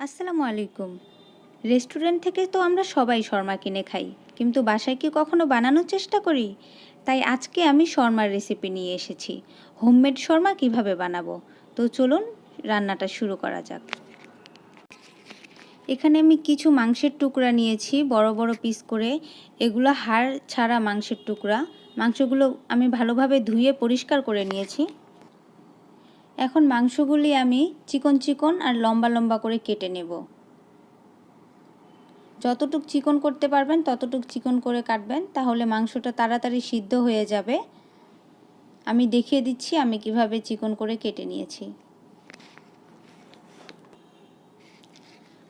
আসসালামু আলাইকুম। রেস্টুরেন্ট থেকে তো আমরা সবাই শর্মা কিনে খাই, কিন্তু বাসায় কি কখনো বানানোর চেষ্টা করি? তাই আজকে আমি শর্মার রেসিপি নিয়ে এসেছি। হোমমেড শর্মা কিভাবে বানাবো, তো চলুন রান্নাটা শুরু করা যাক। এখানে আমি কিছু মাংসের টুকরা নিয়েছি বড় বড় পিস করে। এগুলো হাড় ছাড়া মাংসের টুকরা। মাংসগুলো আমি ভালোভাবে ধুয়ে পরিষ্কার করে নিয়েছি। এখন মাংসগুলি আমি চিকন চিকন আর লম্বা লম্বা করে কেটে নেব। যতটুক চিকন করতে পারবেন ততটুক চিকন করে কাটবেন, তাহলে মাংসটা তাড়াতাড়ি সিদ্ধ হয়ে যাবে। আমি দেখিয়ে দিচ্ছি আমি কিভাবে চিকন করে কেটে নিয়েছি।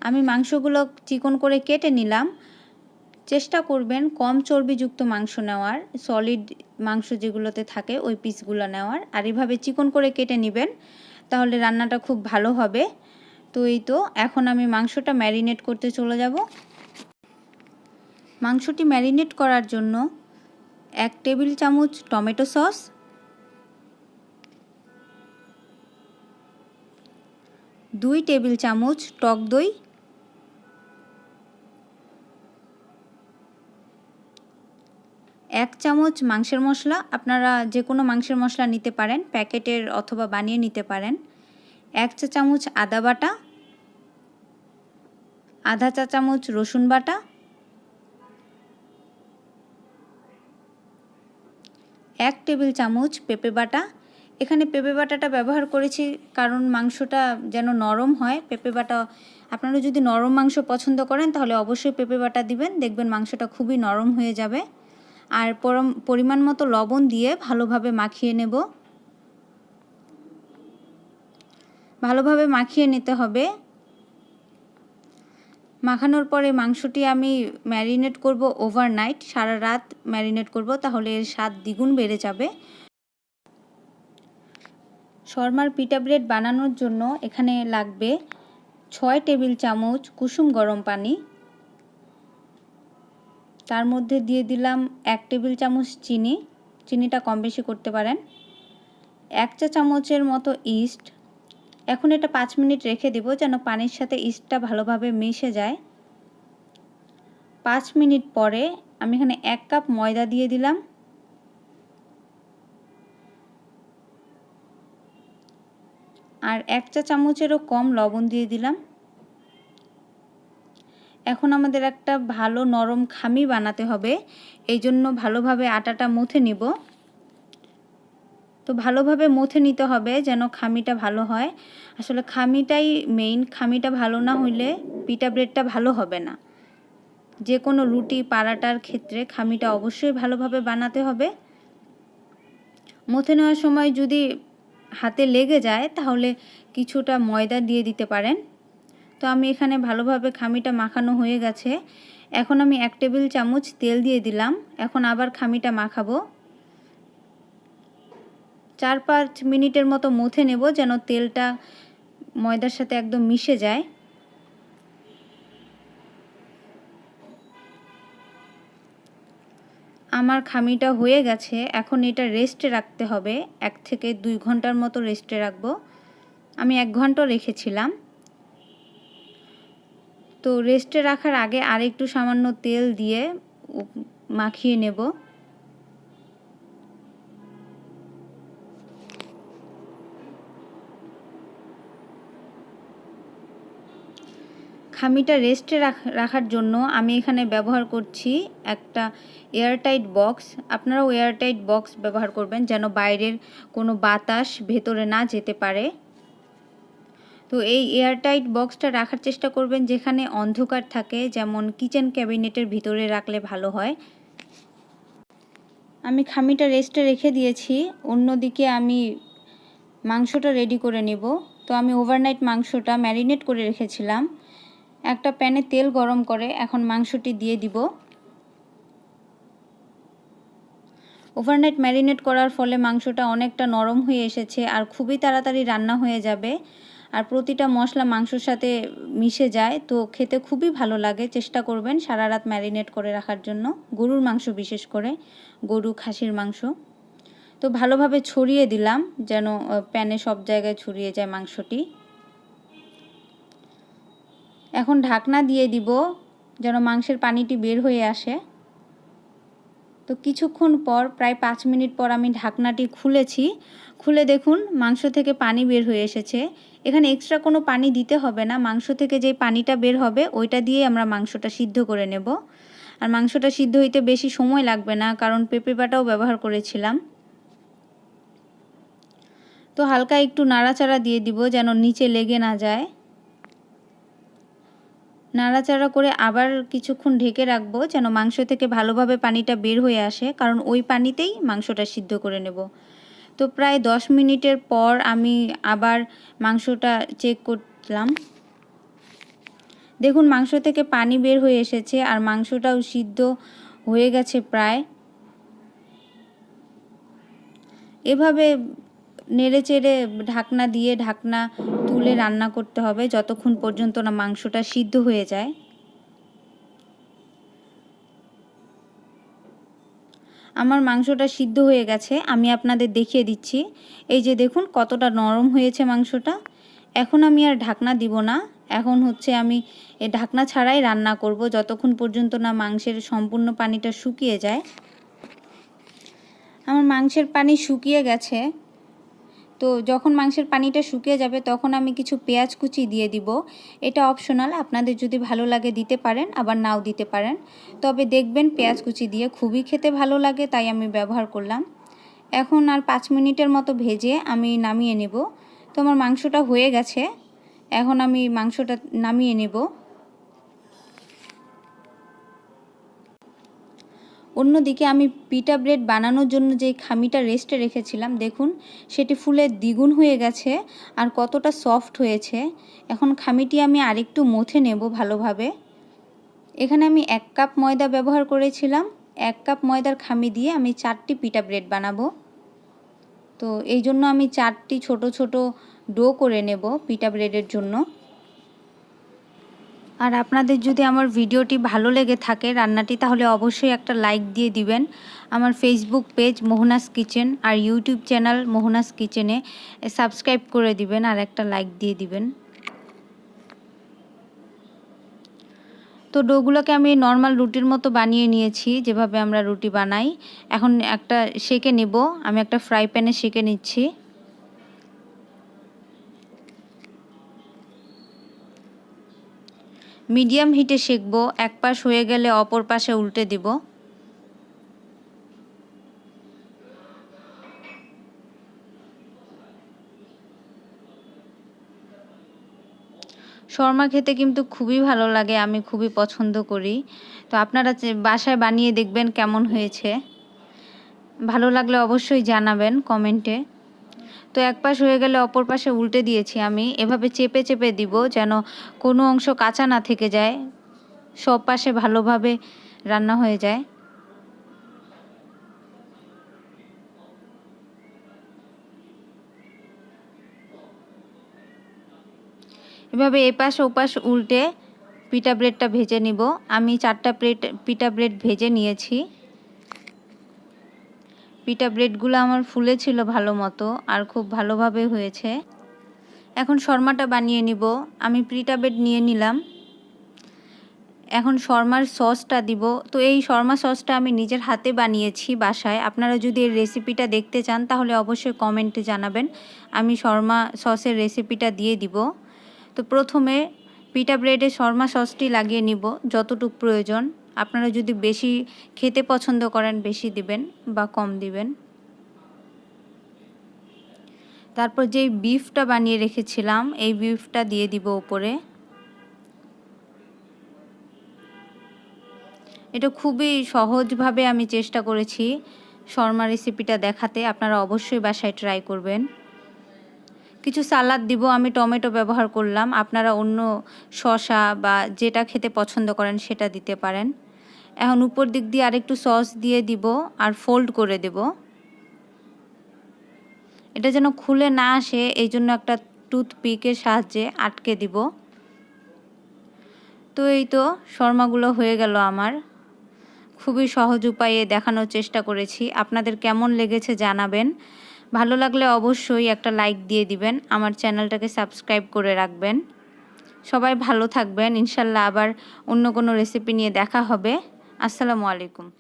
আমি মাংসগুলো চিকন করে কেটে নিলাম। চেষ্টা করবেন কম চর্বিযুক্ত মাংস নেওয়ার, সলিড মাংস যেগুলোতে থাকে ওই পিসগুলো নেওয়ার। আর এভাবে চিকন করে কেটে নেবেন, তাহলে রান্নাটা খুব ভালো হবে। তো এই তো এখন আমি মাংসটা ম্যারিনেট করতে চলে যাব। মাংসটি ম্যারিনেট করার জন্য 1 টেবিল চামচ টমেটো সস, 2 টেবিল চামচ টক দই, 1 চামচ মাংসের মশলা। আপনারা যে কোনো মাংসের মশলা নিতে পারেন, প্যাকেটের অথবা বানিয়ে নিতে পারেন। 1 চা চামচ আদা বাটা, আধা চা চামচ রসুন বাটা, 1 টেবিল চামচ পেঁপে বাটা। এখানে পেঁপে বাটাটা ব্যবহার করেছি কারণ মাংসটা যেন নরম হয়। পেঁপে বাটা আপনারা যদি নরম মাংস পছন্দ করেন তাহলে অবশ্যই পেঁপে বাটা দিবেন, দেখবেন মাংসটা খুবই নরম হয়ে যাবে। আর পরিমাণ মতো লবণ দিয়ে ভালোভাবে মাখিয়ে নেব। ভালোভাবে মাখিয়ে নিতে হবে। মাখানোর পরে মাংসটি আমি ম্যারিনেট করব ওভারনাইট, সারা রাত ম্যারিনেট করব, তাহলে এর স্বাদ দ্বিগুণ বেড়ে যাবে। শর্মার পিটা ব্রেড বানানোর জন্য এখানে লাগবে 6 টেবিল চামচ কুসুম গরম পানি। তার মধ্যে দিয়ে দিলাম 1 টেবিল চামচ চিনি, চিনিটা কম বেশি করতে পারেন। 1 চা চামচের মতো ইস্ট। এখন এটা 5 মিনিট রেখে দেব যেন পানির সাথে ইস্টটা ভালোভাবে মিশে যায়। 5 মিনিট পরে আমি এখানে 1 কাপ ময়দা দিয়ে দিলাম। আর 1 চা চামচেরও কম লবণ দিয়ে দিলাম। এখন আমাদের একটা ভালো নরম খামি বানাতে হবে, এই জন্য ভালোভাবে আটাটা মথে নিব। তো ভালোভাবে মথে নিতে হবে যেন খামিটা ভালো হয়। আসলে খামিটাই মেইন, খামিটা ভালো না হইলে পিটা ব্রেডটা ভালো হবে না। যে কোনো রুটি পারাটার ক্ষেত্রে খামিটা অবশ্যই ভালোভাবে বানাতে হবে। মথে নেওয়ার সময় যদি হাতে লেগে যায় তাহলে কিছুটা ময়দা দিয়ে দিতে পারেন। তো আমি এখানে ভালোভাবে খামিটা মাখানো হয়ে গেছে। এখন আমি 1 টেবিল চামচ তেল দিয়ে দিলাম। এখন আবার খামিটা মাখাবো। 4-5 মিনিটের মতো মথে নেব যেন তেলটা ময়দার সাথে একদম মিশে যায়। আমার খামিটা হয়ে গেছে। এখন এটা রেস্টে রাখতে হবে, 1 থেকে 2 ঘন্টার মতো রেস্টে রাখবো। আমি 1 ঘন্টা রেখেছিলাম। তো রেস্টে রাখার আগে আরেকটু সামান্য তেল দিয়ে মাখিয়ে নেব। খামিটা রেস্টে রাখার জন্য আমি এখানে ব্যবহার করছি একটা এয়ারটাইট বক্স। আপনারাও এয়ারটাইট বক্স ব্যবহার করবেন যেন বাইরের কোনো বাতাস ভেতরে না যেতে পারে। তো এই এয়ারটাইট বক্সটা রাখার চেষ্টা করবেন যেখানে অন্ধকার থাকে, যেমন কিচেন ক্যাবিনেটের ভিতরে রাখলে ভালো হয়। আমি খামিটা রেস্টে রেখে দিয়েছি, অন্যদিকে আমি মাংসটা রেডি করে নেব। তো আমি ওভারনাইট মাংসটা ম্যারিনেট করে রেখেছিলাম। একটা প্যানে তেল গরম করে এখন মাংসটি দিয়ে দিব। ওভারনাইট ম্যারিনেট করার ফলে মাংসটা অনেকটা নরম হয়ে এসেছে আর খুবই তাড়াতাড়ি রান্না হয়ে যাবে। আর প্রতিটা মশলা মাংসর সাথে মিশে যায়, তো খেতে খুবই ভালো লাগে। চেষ্টা করবেন সারা রাত ম্যারিনেট করে রাখার জন্য, গরুর মাংস বিশেষ করে, গরু খাসির মাংস। তো ভালোভাবে ছড়িয়ে দিলাম যেন প্যানে সব জায়গায় ছড়িয়ে যায় মাংসটি। এখন ঢাকনা দিয়ে দিব যেন মাংসের পানিটি বের হয়ে আসে। তো কিছুক্ষণ পর প্রায় 5 মিনিট পর আমি ঢাকনাটি খুলেছি। খুলে দেখুন মাংস থেকে পানি বের হয়ে এসেছে। এখানে এক্সট্রা কোনো পানি দিতে হবে না, মাংস থেকে যে পানিটা বের হবে ওইটা দিয়ে আমরা মাংসটা সিদ্ধ করে নেব। আর মাংসটা সিদ্ধ হইতে বেশি সময় লাগবে না, কারণ পেঁপে বাটাও ব্যবহার করেছিলাম। তো হালকা একটু নাড়াচাড়া দিয়ে দিব যেন নিচে লেগে না যায়। নাড়াচাড়া করে আবার কিছুক্ষণ ঢেকে রাখবো যেন মাংস থেকে ভালোভাবে পানিটা বের হয়ে আসে, কারণ ওই পানিতেই মাংসটা সিদ্ধ করে নেব। তো প্রায় 10 মিনিটের পর আমি আবার মাংসটা চেক করলাম। দেখুন মাংস থেকে পানি বের হয়ে এসেছে আর মাংসটাও সিদ্ধ হয়ে গেছে প্রায়। এভাবে নেড়েচেড়ে ঢাকনা দিয়ে ঢাকনা তুলে রান্না করতে হবে যতক্ষণ পর্যন্ত না মাংসটা সিদ্ধ হয়ে যায়। আমার মাংসটা সিদ্ধ হয়ে গেছে, আমি আপনাদের দেখিয়ে দিচ্ছি। এই যে দেখুন কতটা নরম হয়েছে মাংসটা। এখন আমি আর ঢাকনা দিব না, এখন হচ্ছে আমি এই ঢাকনা ছাড়াই রান্না করব যতক্ষণ পর্যন্ত না মাংসের সম্পূর্ণ পানিটা শুকিয়ে যায়। আমার মাংসের পানি শুকিয়ে গেছে। তো যখন মাংসের পানিটা শুকিয়ে যাবে তখন আমি কিছু পেঁয়াজ কুচি দিয়ে দিব। এটা অপশনাল, আপনাদের যদি ভালো লাগে দিতে পারেন, আবার নাও দিতে পারেন। তবে দেখবেন পেঁয়াজ কুচি দিয়ে খুবই খেতে ভালো লাগে, তাই আমি ব্যবহার করলাম। এখন আর 5 মিনিটের মতো ভেজে আমি নামিয়ে নেব। তো আমার মাংসটা হয়ে গেছে, এখন আমি মাংসটা নামিয়ে নেব। অন্যদিকে আমি পিটা ব্রেড বানানোর জন্য যে খামিটা রেস্টে রেখেছিলাম, দেখুন সেটি ফুলে দ্বিগুণ হয়ে গেছে আর কতটা সফট হয়েছে। এখন খামিটি আমি আরেকটু মথে নেব ভালোভাবে। এখানে আমি 1 কাপ ময়দা ব্যবহার করেছিলাম। 1 কাপ ময়দার খামি দিয়ে আমি 4টি পিটা ব্রেড বানাবো। তো এই জন্য আমি 4টি ছোট ছোট ডো করে নেব পিটা ব্রেডের জন্য। আর আপনাদের যদি আমার ভিডিওটি ভালো লেগে থাকে রান্নাটি, তাহলে অবশ্যই একটা লাইক দিয়ে দিবেন। আমার ফেসবুক পেজ মোহনাস কিচেন আর ইউটিউব চ্যানেল মোহনাস কিচেনে সাবস্ক্রাইব করে দিবেন আর একটা লাইক দিয়ে দিবেন। তো ডোগুলোকে আমি নর্মাল রুটির মতো বানিয়ে নিয়েছি, যেভাবে আমরা রুটি বানাই। এখন একটা সেঁকে নেব, আমি একটা ফ্রাই প্যানে সেঁকে নিচ্ছি। মিডিয়াম হিটে সেঁকবো, এক পাশ হয়ে গেলে অপর পাশে উল্টে দিব। শর্মা খেতে কিন্তু খুবই ভালো লাগে, আমি খুবই পছন্দ করি। তো আপনারা বাসায় বানিয়ে দেখবেন কেমন হয়েছে। ভালো লাগলে অবশ্যই জানাবেন কমেন্টে। তো এক পাশ হয়ে গেলে অপর পাশে উল্টে দিয়েছি আমি। এভাবে চেপে চেপে দিব যেন কোনো অংশ কাঁচা না থেকে যায়, সব পাশে ভালোভাবে রান্না হয়ে যায়। এভাবে এপাশ ওপাশ উল্টে পিটা ব্রেডটা ভেজে নিব। আমি 4টা পিটা ব্রেড ভেজে নিয়েছি। পিটা ব্রেডগুলো আমার ফুলেছিল ভালো মতো আর খুব ভালোভাবে হয়েছে। এখন শর্মাটা বানিয়ে নিব। আমি পিটা ব্রেড নিয়ে নিলাম। এখন শর্মার সসটা দিব। তো এই শর্মা সসটা আমি নিজের হাতে বানিয়েছি বাসায়। আপনারা যদি এই রেসিপিটা দেখতে চান তাহলে অবশ্যই কমেন্টে জানাবেন, আমি শর্মা সসের রেসিপিটা দিয়ে দিব। তো প্রথমে পিটা ব্রেডে শর্মা সসটি লাগিয়ে নিব যতটুকু প্রয়োজন। আপনারা যদি বেশি খেতে পছন্দ করেন বেশি দিবেন বা কম দিবেন। তারপর যেই বিফটা বানিয়ে রেখেছিলাম এই বিফটা দিয়ে দিব উপরে। এটা খুবই সহজভাবে আমি চেষ্টা করেছি শর্মা রেসিপিটা দেখাতে, আপনারা অবশ্যই বাসায় ট্রাই করবেন। কিছু সালাদ দিব, আমি টমেটো ব্যবহার করলাম, আপনারা অন্য শসা বা যেটা খেতে পছন্দ করেন সেটা দিতে পারেন। এখন উপর দিক দিয়ে আরেকটু সস দিয়ে দিব আর ফোল্ড করে দেব। এটা যেন খুলে না আসে এই জন্য একটা টুথপিকের সাহায্যে আটকে দিব। তো এই তো শর্মাগুলো হয়ে গেল আমার। খুবই সহজ উপায়ে দেখানোর চেষ্টা করেছি। আপনাদের কেমন লেগেছে জানাবেন। ভালো লাগলে অবশ্যই একটা লাইক দিয়ে দিবেন, আমার চ্যানেলটাকে সাবস্ক্রাইব করে রাখবেন। সবাই ভালো থাকবেন। ইনশাল্লাহ আবার অন্য কোনো রেসিপি নিয়ে দেখা হবে। আসসালামু আলাইকুম।